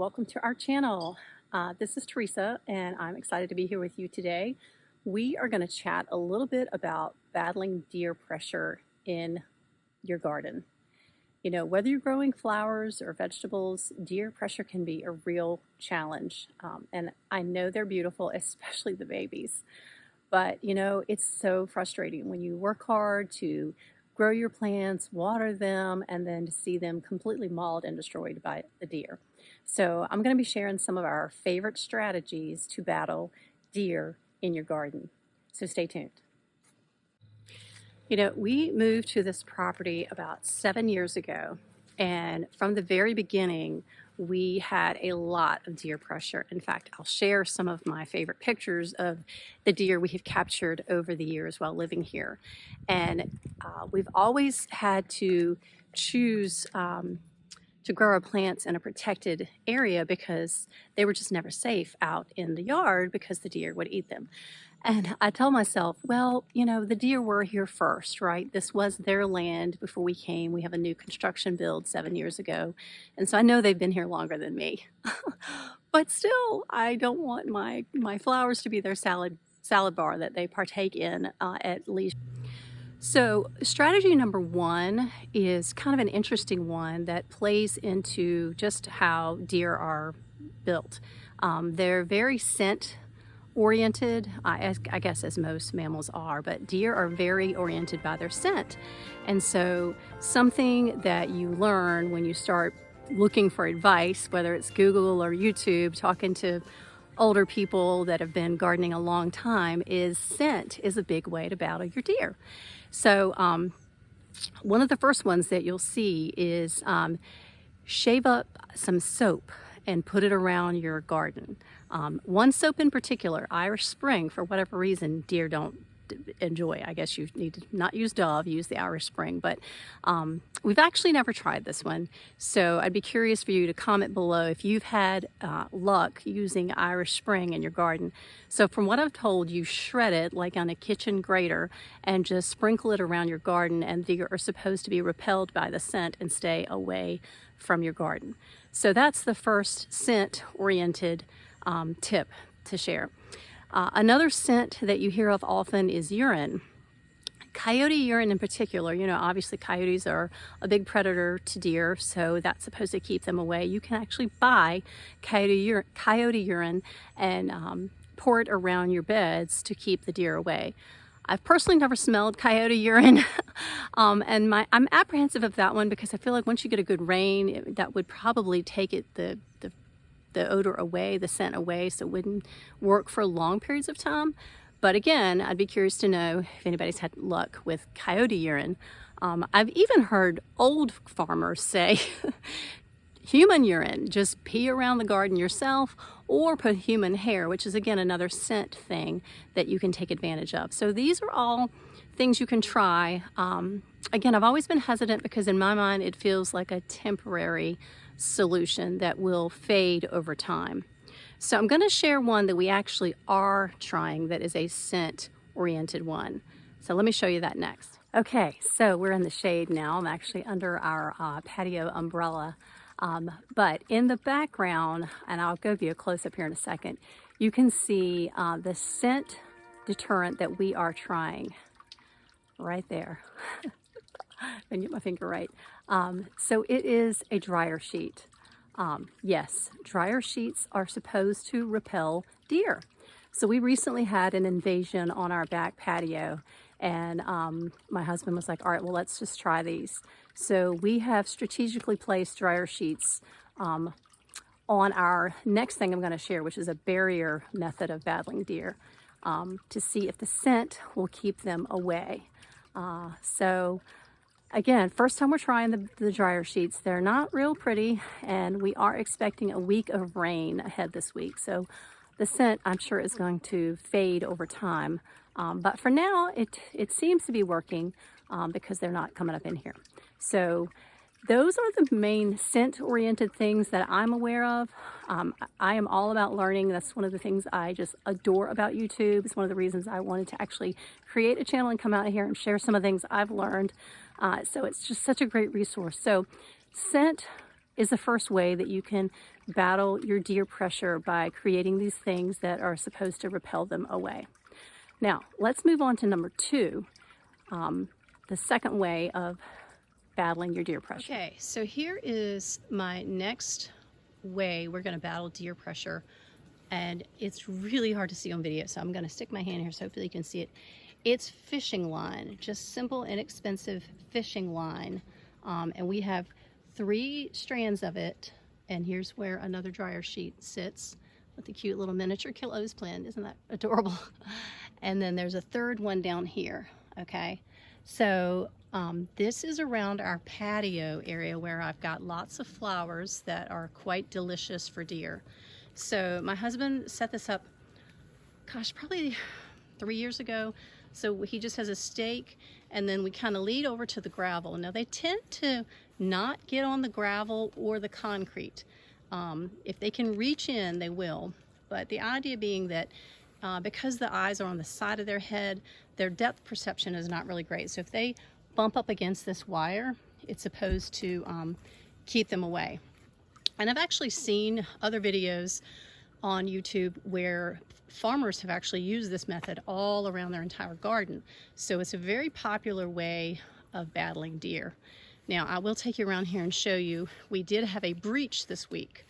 welcome to our channel. This is Teresa, and I'm excited to be here with you today. We are going to chat a little bit about battling deer pressure in your garden. You know, whether you're growing flowers or vegetables, deer pressure can be a real challenge. And I know they're beautiful, especially the babies. But, you know, it's so frustrating when you work hard to grow your plants, water them, and then to see them completely mauled and destroyed by the deer. So I'm going to be sharing some of our favorite strategies to battle deer in your garden. So stay tuned. You know, we moved to this property about 7 years ago, and from the very beginning, we had a lot of deer pressure. In fact, I'll share some of my favorite pictures of the deer we have captured over the years while living here. And we've always had to choose to grow our plants in a protected area because they were just never safe out in the yard because the deer would eat them. And I told myself, well, you know, the deer were here first, right? This was their land before we came. We have a new construction build 7 years ago. And so I know they've been here longer than me. But still, I don't want my flowers to be their salad bar that they partake in at least. So strategy number one is kind of an interesting one that plays into just how deer are built. They're very scent oriented, I guess as most mammals are, but deer are very oriented by their scent. And so something that you learn when you start looking for advice, whether it's Google or YouTube, talking to older people that have been gardening a long time, is scent is a big way to battle your deer. So one of the first ones that you'll see is shave up some soap and put it around your garden. One soap in particular, Irish Spring, for whatever reason, deer don't enjoy. I guess you need to not use Dove, use the Irish Spring, but we've actually never tried this one. So I'd be curious for you to comment below if you've had luck using Irish Spring in your garden. So from what I've told, you shred it like on a kitchen grater and just sprinkle it around your garden, and deer are supposed to be repelled by the scent and stay away from your garden. So that's the first scent-oriented tip to share. Another scent that you hear of often is urine. Coyote urine in particular. You know, obviously coyotes are a big predator to deer, so that's supposed to keep them away. You can actually buy coyote urine and pour it around your beds to keep the deer away. I've personally never smelled coyote urine, and I'm apprehensive of that one because I feel like once you get a good rain, that would probably take it the odor away, the scent away, so it wouldn't work for long periods of time. But again, I'd be curious to know if anybody's had luck with coyote urine. I've even heard old farmers say human urine, just pee around the garden yourself, or put human hair, which is again another scent thing that you can take advantage of. So these are all things you can try. Again, I've always been hesitant because in my mind it feels like a temporary solution that will fade over time. So I'm going to share one that we actually are trying that is a scent oriented one. So let me show you that next. Okay, so we're in the shade now. I'm actually under our patio umbrella. But in the background, and I'll give you a close-up here in a second, you can see the scent deterrent that we are trying right there. And get my finger right. So it is a dryer sheet. Yes, dryer sheets are supposed to repel deer. So we recently had an invasion on our back patio, and my husband was like, all right, well, let's just try these. So we have strategically placed dryer sheets on our next thing I'm going to share, which is a barrier method of battling deer, to see if the scent will keep them away. So again, first time we're trying the dryer sheets. They're not real pretty, and we are expecting a week of rain ahead this week. So the scent, I'm sure, is going to fade over time. But for now, it seems to be working because they're not coming up in here. So those are the main scent-oriented things that I'm aware of. I am all about learning. That's one of the things I just adore about YouTube. It's one of the reasons I wanted to actually create a channel and come out here and share some of the things I've learned. So it's just such a great resource. So scent is the first way that you can battle your deer pressure, by creating these things that are supposed to repel them away. Now, let's move on to number 2, the second way of battling your deer pressure. Okay, so here is my next way we're going to battle deer pressure, and it's really hard to see on video, so I'm going to stick my hand here so hopefully you can see it. It's fishing line, just simple, inexpensive fishing line, and we have 3 strands of it, and here's where another dryer sheet sits with the cute little miniature Killo's plant. Isn't that adorable? And then there's a 3rd one down here. Okay, so this is around our patio area where I've got lots of flowers that are quite delicious for deer. So my husband set this up, gosh, probably 3 years ago. So he just has a stake, and then we kind of lead over to the gravel. Now they tend to not get on the gravel or the concrete. If they can reach in, they will. But the idea being that because the eyes are on the side of their head, their depth perception is not really great. So if they bump up against this wire, it's supposed to keep them away. And I've actually seen other videos on YouTube where farmers have actually used this method all around their entire garden. So it's a very popular way of battling deer. Now, I will take you around here and show you. We did have a breach this week.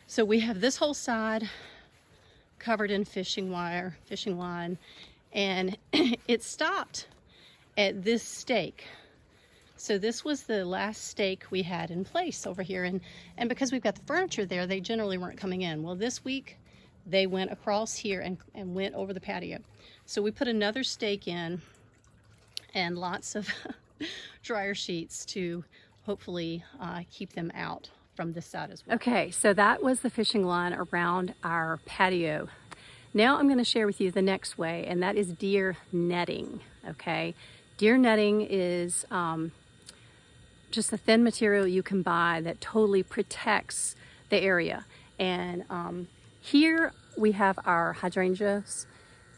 So we have this whole side covered in fishing wire, fishing line, and it stopped at this stake. So this was the last stake we had in place over here, and because we've got the furniture there, they generally weren't coming in. Well, this week they went across here and went over the patio. So we put another stake in and lots of dryer sheets to hopefully keep them out from this side as well. Okay, so that was the fishing line around our patio. Now I'm going to share with you the next way, and that is deer netting. Okay, deer netting is just a thin material you can buy that totally protects the area. And here we have our hydrangeas,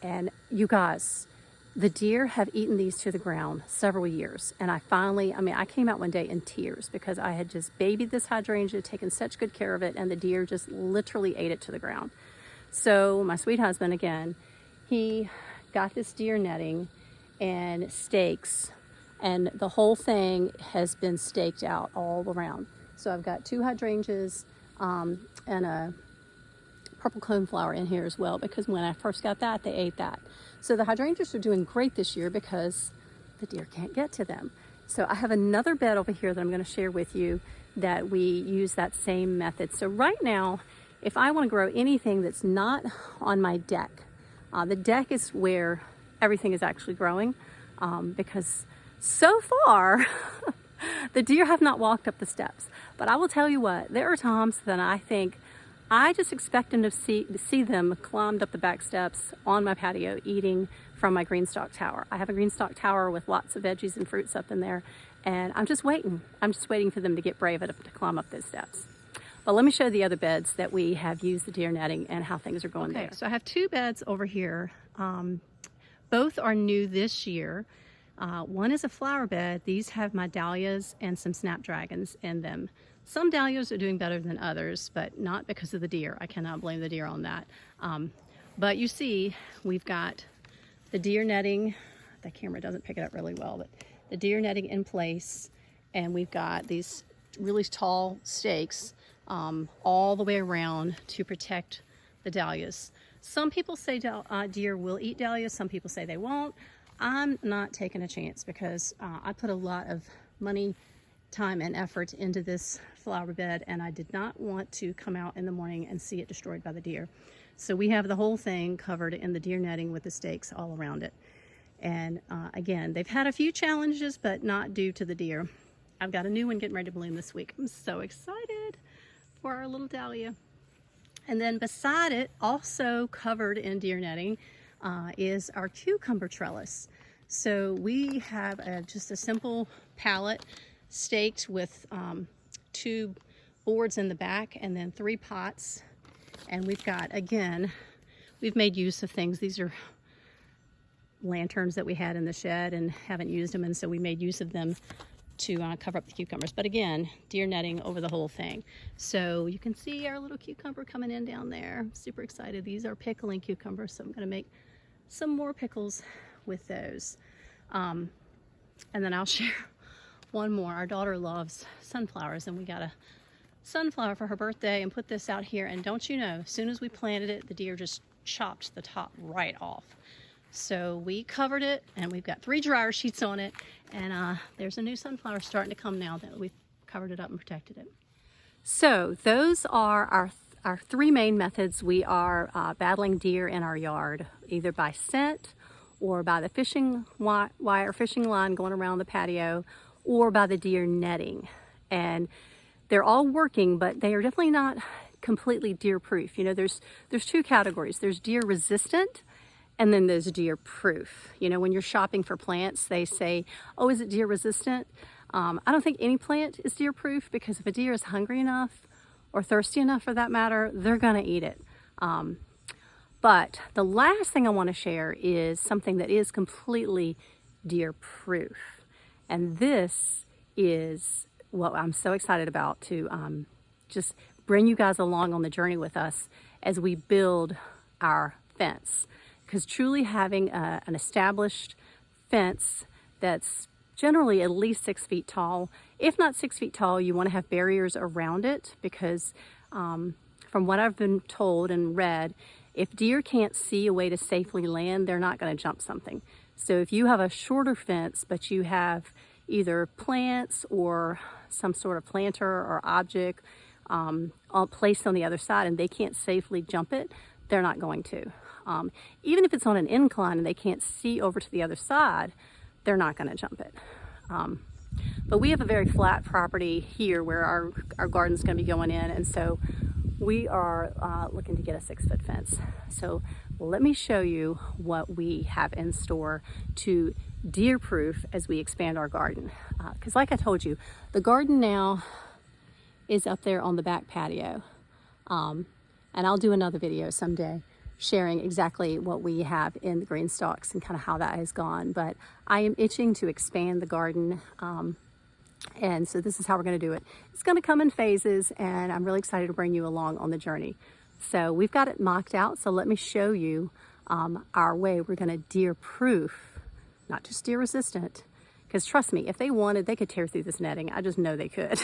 and you guys, the deer have eaten these to the ground several years. And I came out one day in tears because I had just babied this hydrangea, taken such good care of it, and the deer just literally ate it to the ground. So my sweet husband, again, he got this deer netting and stakes, and the whole thing has been staked out all around. So I've got 2 hydrangeas and a purple coneflower in here as well, because when I first got that, they ate that. So the hydrangeas are doing great this year because the deer can't get to them. So I have another bed over here that I'm going to share with you that we use that same method. So right now, if I want to grow anything that's not on my deck, the deck is where everything is actually growing, because so far the deer have not walked up the steps. But I will tell you what, there are times that I just expect them to see them climbed up the back steps on my patio eating from my green stalk tower. I have a green stalk tower with lots of veggies and fruits up in there, and I'm just waiting for them to get brave enough to climb up those steps. But let me show the other beds that we have used the deer netting and how things are going there. So I have 2 beds over here. Both are new this year. One is a flower bed. These have my dahlias and some snapdragons in them. Some dahlias are doing better than others, but not because of the deer. I cannot blame the deer on that. But you see, we've got the deer netting. The camera doesn't pick it up really well, but the deer netting in place, and we've got these really tall stakes all the way around to protect the dahlias. Some people say deer will eat dahlias. Some people say they won't. I'm not taking a chance because I put a lot of money, time, and effort into this flower bed, and I did not want to come out in the morning and see it destroyed by the deer. So we have the whole thing covered in the deer netting with the stakes all around it. And again, they've had a few challenges, but not due to the deer. I've got a new one getting ready to bloom this week. I'm so excited for our little dahlia. And then beside it, also covered in deer netting, is our cucumber trellis. So we have just a simple pallet staked with 2 boards in the back and then 3 pots. And we've got, again, we've made use of things. These are lanterns that we had in the shed and haven't used them, and so we made use of them to cover up the cucumbers. But again, deer netting over the whole thing. So you can see our little cucumber coming in down there. Super excited. These are pickling cucumbers, so I'm going to make some more pickles with those. And then I'll share one more. Our daughter loves sunflowers, and we got a sunflower for her birthday and put this out here. And don't you know, as soon as we planted it, the deer just chopped the top right off. So we covered it, and we've got 3 dryer sheets on it, and there's a new sunflower starting to come now that we've covered it up and protected it. So those are our 3 main methods. We are battling deer in our yard, either by scent or by the fishing wire, fishing line going around the patio, or by the deer netting. And they're all working, but they are definitely not completely deer proof. You know, there's 2 categories. There's deer resistant, and then there's deer proof. You know, when you're shopping for plants, they say, oh, is it deer resistant? I don't think any plant is deer proof, because if a deer is hungry enough, or thirsty enough for that matter, they're gonna eat it. But the last thing I wanna share is something that is completely deer proof. And this is what I'm so excited about, to just bring you guys along on the journey with us as we build our fence. Because truly having an established fence that's generally at least 6 feet tall, if not 6 feet tall, you want to have barriers around it, because from what I've been told and read, if deer can't see a way to safely land, they're not going to jump something. So if you have a shorter fence, but you have either plants or some sort of planter or object all placed on the other side, and they can't safely jump it, they're not going to. Even if it's on an incline and they can't see over to the other side, they're not going to jump it. But we have a very flat property here where our garden's going to be going in, and so we are looking to get a 6-foot fence. So let me show you what we have in store to deer proof as we expand our garden. Because like I told you, the garden now is up there on the back patio. And I'll do another video someday sharing exactly what we have in the green stalks and kind of how that has gone. But I am itching to expand the garden. And so this is how we're going to do it. It's going to come in phases, and I'm really excited to bring you along on the journey. So we've got it mocked out. So let me show you our way we're going to deer proof, not just deer resistant. Because trust me, if they wanted, they could tear through this netting. I just know they could.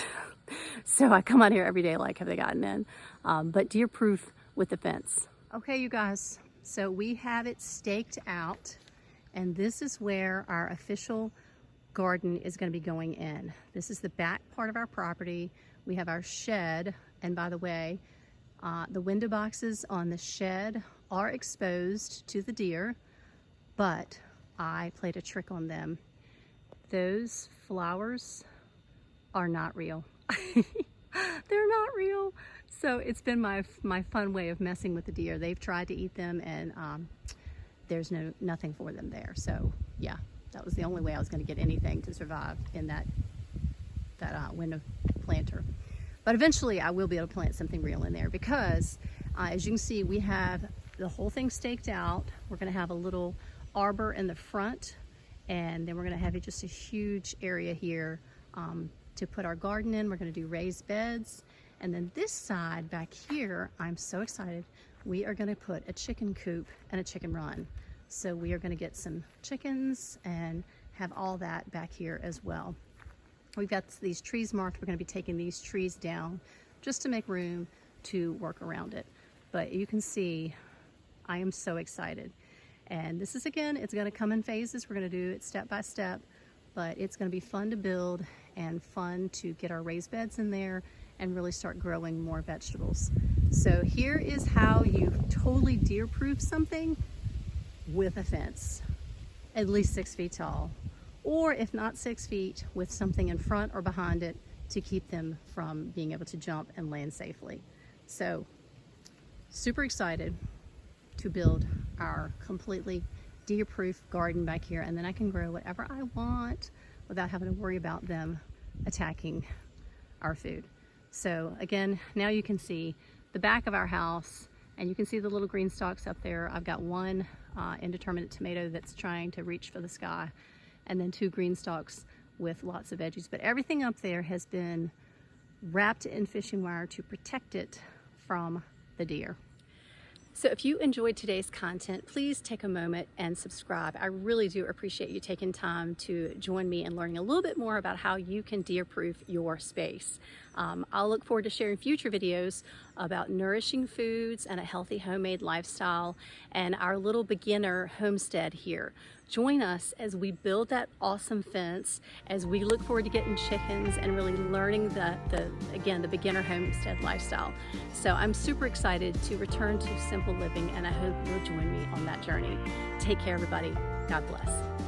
So I come out here every day like, have they gotten in? But deer proof with the fence. Okay, you guys, so we have it staked out, and this is where our official garden is going to be going in. This is the back part of our property. We have our shed, and by the way, the window boxes on the shed are exposed to the deer, but I played a trick on them. Those flowers are not real. They're not real. So it's been my fun way of messing with the deer. They've tried to eat them, and there's nothing for them there. So yeah, that was the only way I was going to get anything to survive in that window planter. But eventually I will be able to plant something real in there, because as you can see, we have the whole thing staked out. We're going to have a little arbor in the front, and then we're going to have just a huge area here to put our garden in. We're going to do raised beds. And then this side back here, I'm so excited, we are going to put a chicken coop and a chicken run. So we are going to get some chickens and have all that back here as well. We've got these trees marked. We're going to be taking these trees down just to make room to work around it. But you can see I am so excited. And this is, again, it's going to come in phases. We're going to do it step by step, but it's going to be fun to build and fun to get our raised beds in there and really start growing more vegetables. So here is how you totally deer-proof something with a fence, at least 6 feet tall, or if not 6 feet, with something in front or behind it to keep them from being able to jump and land safely. So super excited to build our completely deer-proof garden back here, and then I can grow whatever I want without having to worry about them attacking our food. So again, now you can see the back of our house, and you can see the little green stalks up there. I've got one indeterminate tomato that's trying to reach for the sky, and then 2 green stalks with lots of veggies. But everything up there has been wrapped in fishing wire to protect it from the deer. So if you enjoyed today's content, please take a moment and subscribe. I really do appreciate you taking time to join me and learning a little bit more about how you can deer-proof your space. I'll look forward to sharing future videos about nourishing foods and a healthy homemade lifestyle and our little beginner homestead here. Join us as we build that awesome fence, as we look forward to getting chickens and really learning the beginner homestead lifestyle. So I'm super excited to return to simple living, and I hope you'll join me on that journey. Take care, everybody. God bless.